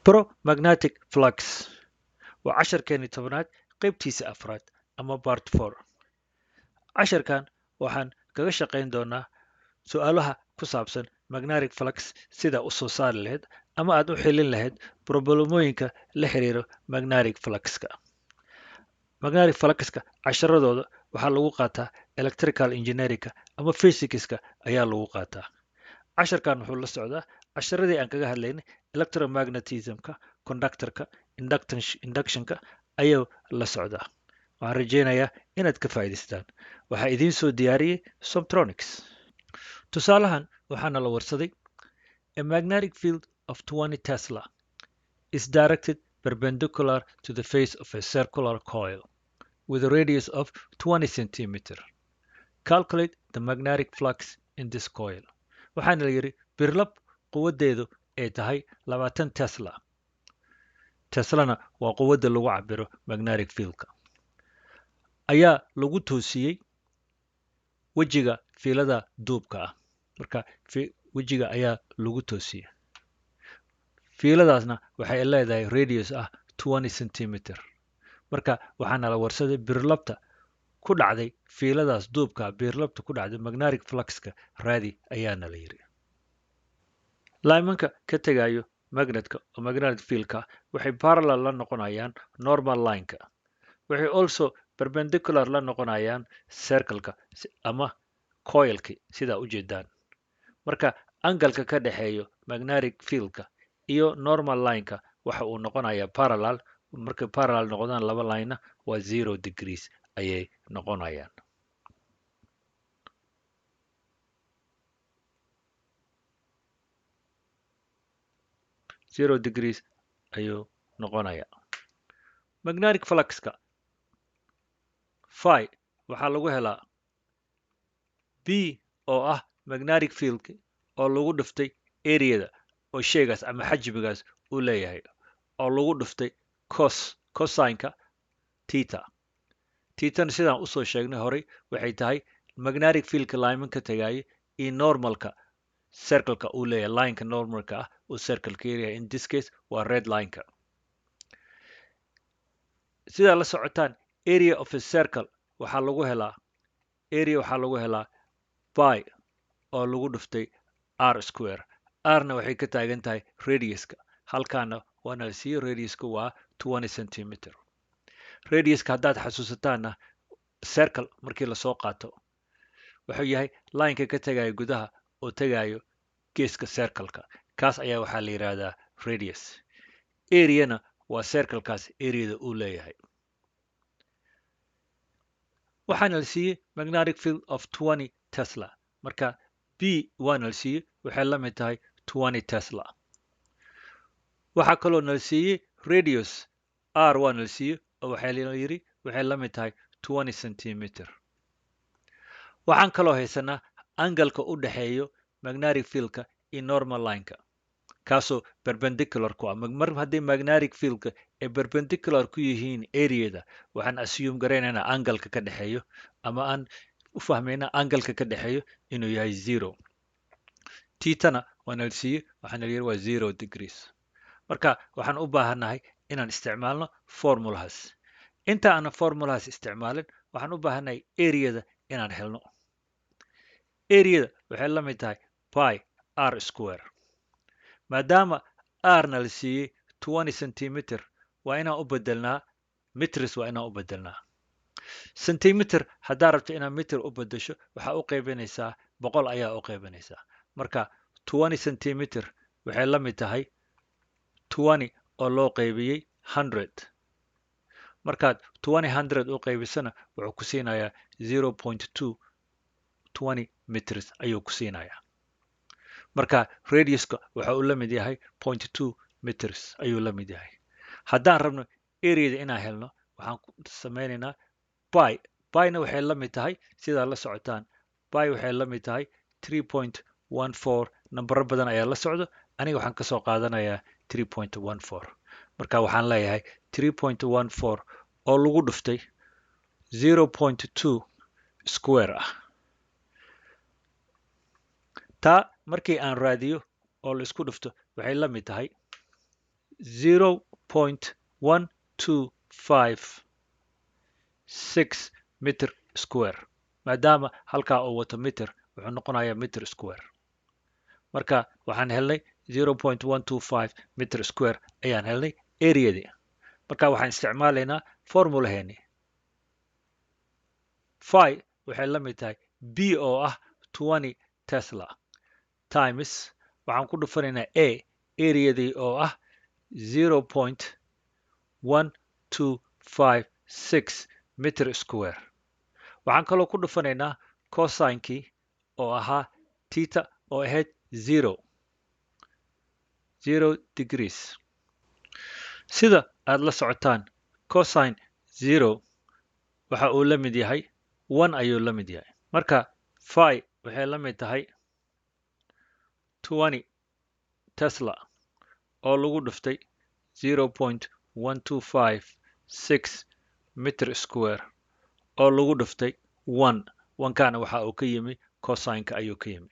Pro-magnetic flux waa casharkeeni tobnaad qaybtiisa afraad ama part 4. Casharkan waxaan kaga shaqayn doonaa su'aalaha ku saabsan magnetic flux sida u soo saari lahayd ama aad u xilin lahayd problemooyinka la xiriira magnetic fluxka. Magnetic fluxka casharadooda waxaa lagu qaataa electrical engineeringka ama physicska ayaa lagu qaataa. Casharkan wuxuu la socdaa casharadii aan kaga hadlaynay electromagnetismka, conductorka, inductionka ayuu la socdaa. Waxaan rajaynayaa inaad ka faa'iidaystaan. Waxaa idiin soo diyaariyey Subtronics. Tusaalahan waxaana la warsaday a magnetic field of 20 Tesla is directed perpendicular to the face of a circular coil with a radius of 20 centimeter. Calculate the magnetic flux in this coil. Waxaana la yidhi birlab quwaddeedu ay tahay 20 Tesla. Teslana waa quwadda lagu cabiro magnetic fieldka. Ayaa lagu toosiyey wejiga fiilada duubka ah. Marka wejiga ayaa lagu toosiyey. Fiiladaasna waxay leedahay radius ah 20 centimeter. Marka waxaana la warsaday birlabta ku dhacday fiiladaas duubka birlabta ku dhacday magnetic fluxka raadi ayaana la yiri. Laymanka ka tagayo magnetka oo magnetic fieldka waxay parallel la noqonayaan normal lineka. Waxay also perpendicular la noqonayaan circle-ka ama coil-ki sida u jeedaan. Marka angle-ka ka dhaxeeyo magnetic field-ka iyo normal line-ka waxa uu noqonayaa parallel. Markay parallel noqdaan laba line waa 0 degrees ayay noqonayaan. Zero degrees ayuu noqonayaa. Magnetic fluxka phi waxaa lagu helaa B oo ah magnetic field oo lagu dhuftay areada oo shaygaas ama xajmigaas uu leeyahay oo lagu dhuftay cosine-ka theta. Theta sidaan usoo sheegnay horay waxay tahay magnetic fieldka layman ka tagayo iyo normalka circle-ka uu leeyahay line-ka normalka ah uu circle-ka leeyahay. In this case waa red line-ka. Sidaa la socotaan area of a circle waxaa lagu helaa pi oo lagu dhuftay r square. R-na waxay ka taagan tahay radiuska. Halkaana waana la siiyey radiuska waa 20 centimeter. Radiuska haddaad xasuusataanna circle markii lasoo qaato wuxuu yahay line-ka ka tagayo gudaha oo tagayo geeska circle-ka. Kaas ayaa waxaa la yiraahdaa radius. Area-na waa circle-kaas areada uu leeyahay. Waxaana la siiyey magnetic field of 20 Tesla. Marka B waana la siiyey waxay la mid tahay 20 Tesla. Waxaa kaloo na la siiyey radius R waana la siiyey oo waxaa la yiri waxay la mid tahay 20 centimeter. Waxaan kaloo haysanaa angle-ka u dhaxeeyo magnetic field-ka iyo normal line-ka kaasoo perpendicular ku ah. Mar haddii magnetic field-ka ay perpendicular ku yihiin areada waxaan assume garaynaynaa angle-ka ka dhaxeeyo ama aan u fahmaynaa angle-ka ka dhaxeeyo inuu yahay 0. Theta-na waana la siiyey waxaana la yiri waa 0 degrees. Marka waxaan u baahannahay inaan isticmaalno formulahaas. Inta aan formulahaas isticmaalin waxaan u baahannahay areada inaan helno. Areada waxay la mid tahay pi r square. Maadaama r-na la siiyey 20 centimeter waa inaan u bedelnaa meters waa inaan u bedelnaa. Centimeter haddaa rabto inaad meter u bedesho waxaa u qaybinaysaa 100 ayaa u qaybinaysaa. Marka 20 centimeter waxay la mid tahay 20 oo loo qaybiyey 100. Markaad 100 u qaybisana wuxuu ku siinayaa 0.220 meters ayuu ku siinayaa. Marka radiuska waxa uu la mid yahay 0.2 meters ayuu la mid yahay. Haddaan rabno areada inaan helno waxaan sameynaynaa pi-na waxay la mid tahay sidaa la socotaan pi waxay la mid tahay 3.14. nambaro badan ayaa la socdo. Aniga waxaan ka soo qaadanayaa 3.14. Marka waxaan leeyahay 3.14 oo lagu dhuftay 0.2 square ah. Taa markii aan raadiyo oo la isku dhufto waxay la mid tahay 0.1256 meter square maadaama halkaa uu wato meter wuxuu noqonayaa meter square marka waxaan helnay 0.125 meter square ayaan helnay areadii marka waxaan isticmaalaynaa formulaheeni phi waxay la mid tahay b oo ah 20 tesla times waxaan ku dhufanaynaa a areadii oo ah 0.1256 meter square waxaan kaloo ku dhufanaynaa cosinkii oo ahaa tita oo ahayd 0 degrees sida aad la socotaan cosine 0 waxa uu la mid yahay 1 ayuu la mid yahay marka phi waxay la mid tahay 20 tesla oo lagu dhuftay 0.1256 meter square oo lagu dhuftay 1 kana waxa uu ka yimi cosineka ayuu ka yimi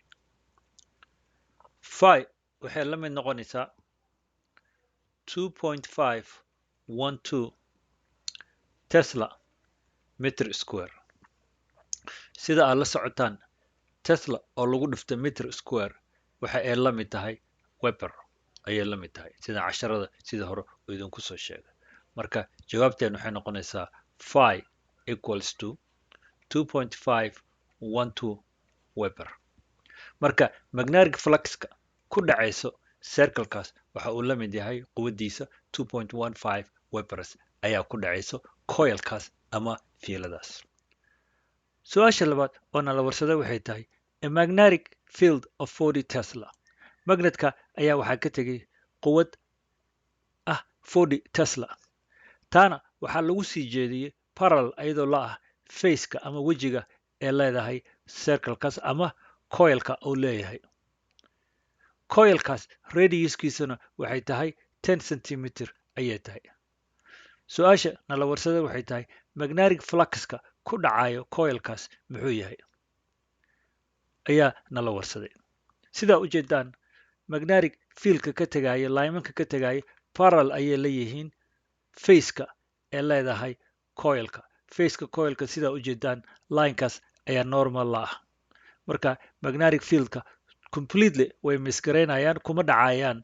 phi waxay la mid noqonaysaa 2.512 tesla meter square sida aad la socotaan tesla oo lagu dhuftay meter square waxa ay la mid tahay weber ayay la mid tahay sida casharada sida hore uu idinku soo sheegay marka jawaabteen waxay noqonaysaa phi equals to 2.512 weber marka magnetic fluxka ku dhacayso circlekaas waxa uu la mid yahay quwadiisa 2.15 webers ayaa ku dhacayso coilkaas ama fiiladaas su-aasha labaad oo nala warsada waxay tahay a magnetic field of 40 tesla magnetka ayaa waxaa ka tegay quwad ah 40 tesla taana waxaa lagu sii jeediyey parallel iyadoo la ah faceka ama wejiga ee leedahay circlekaas ama coilka uu leeyahay coilkaas radiuskiisuna waxay tahay 10 centimeter ayay tahay su-aasha nala warsada waxay tahay magnetic fluxka ku dhacayo coilkaas muxuu yahay ayaa nala warsaday sidaa u jeedaan magnetic fieldka ka tegaya lymanka ka tegaya parallel ayay leeyihiin faceka ee leedahay coilka faceka coilka sidaa u jeedaan linekaas ayaa normal la ah marka magnetic fieldka completely way misgaraynayaan kuma dhacayaan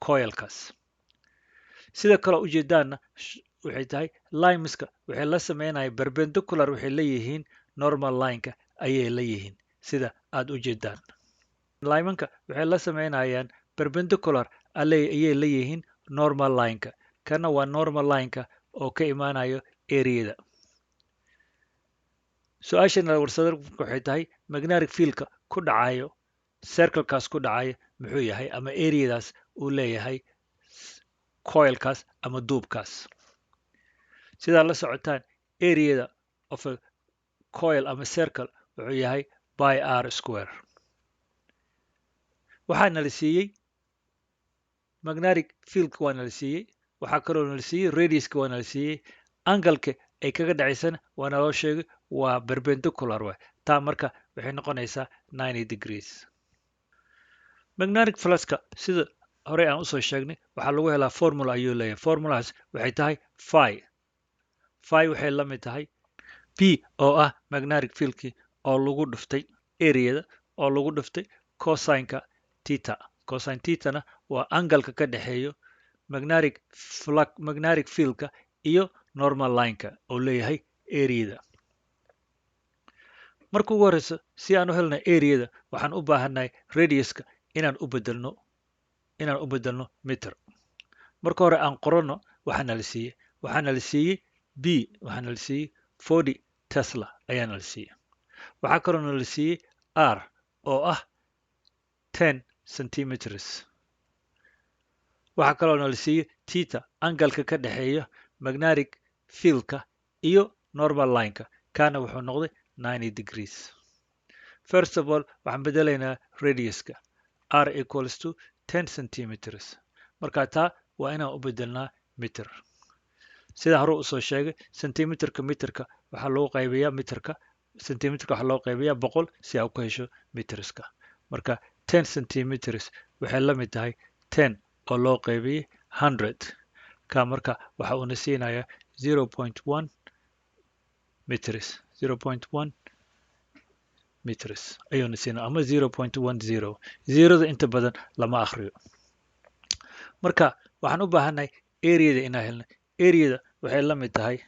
coilkaas sida kale u jeedaanna waxay tahay limeska waxay la sameynayaan perpendicular waxay leeyihiin normal lineka ayay leeyihiin sida aad u jeedaan limanka waxay la sameynayaan perpendicular ayay leeyihiin normal lineka kana waa normal lineka oo ka imaanayo areada su-aashana warsada waxay tahay magnetic fieldka ku dhacayo circlekaas ku dhacaya muxuu yahay ama areadaas uu leeyahay coilkaas ama duubkaas sidaa la socotaan areada of a coil ama circle wuxuu yahay by r square waxaa nala siiyey magnetic fieldka waa nala siiyey waxaa kaloo nala siiyey radiuska waa nala siiyey angalka ay kaga dhacaysana waa naloo sheegay waa perpendicular way taa marka waxay noqonaysaa 90 degrees magnetic fluxka sida horey aan usoo sheegnay waxaa lagu helaa formula ayuu leeyahay formulahaas waxay tahay phi waxay la mid tahay b oo ah magnetic fieldkii oo lagu dhuftay areada oo lagu dhuftay cosineka tita cosine titana waa angalka ka dhexeeyo magnetic fieldka iyo normal lineka oo leeyahay areada marka ugu horeyso si aan u helnay areada waxaan u baahannahay radiuska inaan u bedelno meter marka hore aan qoranno waxaana la siiyey b waxaana la siiyey 40 tesla ayaana la siiyey waxaa kaloo na la siiyey r oo ah 10 centimeters waxaa kaloo na la siiyey tita angalka ka dhexeeya magnetic fieldka iyo normal lineka kana wuxuu noqday 90 degrees first of all waxaan bedelaynaa radiuska r equals to 10 centimeters marka taa waa inaan u bedelnaa meter sida hore usoo sheegay centimeterka meterka waxaa loo qaybiyaa meterka centimeterka waxaa loo qaybiyaa 100 si aa ku hesho meterska marka 10 centimeters waxay la mid tahay 10 oo loo qaybiyey 100 ka marka waxa uuna siinayaa 0.1 meters 0.1 meters ayuuna siinaya ama 0.10 zeroda inta badan lama akhriyo marka waxaan u baahannahay areada inaan helno areada waxay la mid tahay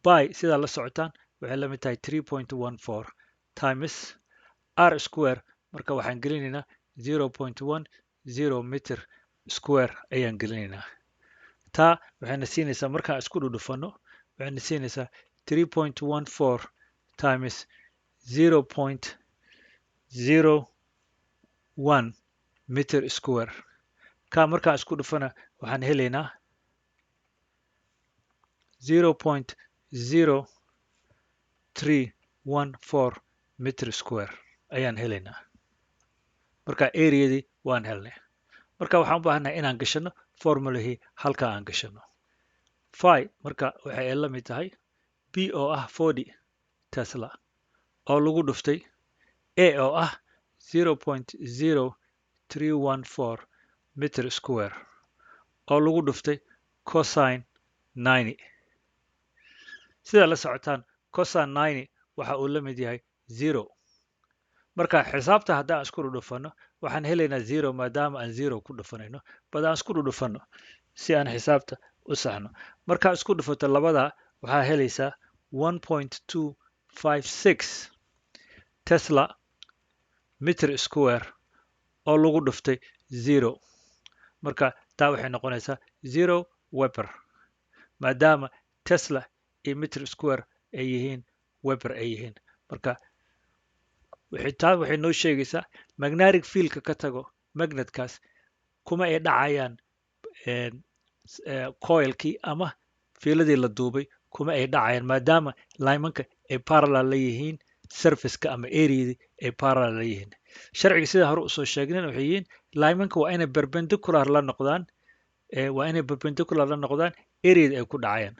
by sidaa la socotaan waxay la mid tahay 3.14 times r square marka waxaan gelinaynaa 0.10 meter square ayaan gelinaynaa taa waxayna siinaysaa markaan isku dhudhufano waxayna siinaysaa 3.14 times 0.01 meter square ka markaan isku dhufana waxaan helaynaa 0.0314 meter square ayaan helaynaa marka areadii waan helnay marka waxaan u baahannahay inaan gashano formulahii halka aan gashano phi marka waxay la mid tahay b oo ah 40 tesla oo lagu dhuftay a oo ah 0.0314 meter square oo lagu dhuftay cosine 90 sida la socotaan cosine 90 waxa uu la mid yahay 0 marka xisaabta haddaan isku dhudhufano waxaan helaynaa 0 maadaama aan 0 ku dhufanayno bad aan isku dhudhufano si aan xisaabta u saxno markaa isku dhufato labada waxaa helaysaa 1.256 tesla meter square oo lagu dhuftay 0 marka taa waxay noqonaysaa 0 weber maadaama tesla iyo meter square ay yihiin weber ay yihiin marka taa waxay noo sheegaysaa magnetic fieldka ka tago magnetkaas kuma ay dhacayaan coilkii ama fiiladii la duubay kuma ay dhacayaan maadaama linemanka ay parallel la yihiin surfaceka ama areadii ay parallel la yihiin sharciga sida hore usoo sheegnayn waxay yihiin linemanka waa inay perpendicular la noqdaan areada ay ku dhacayaan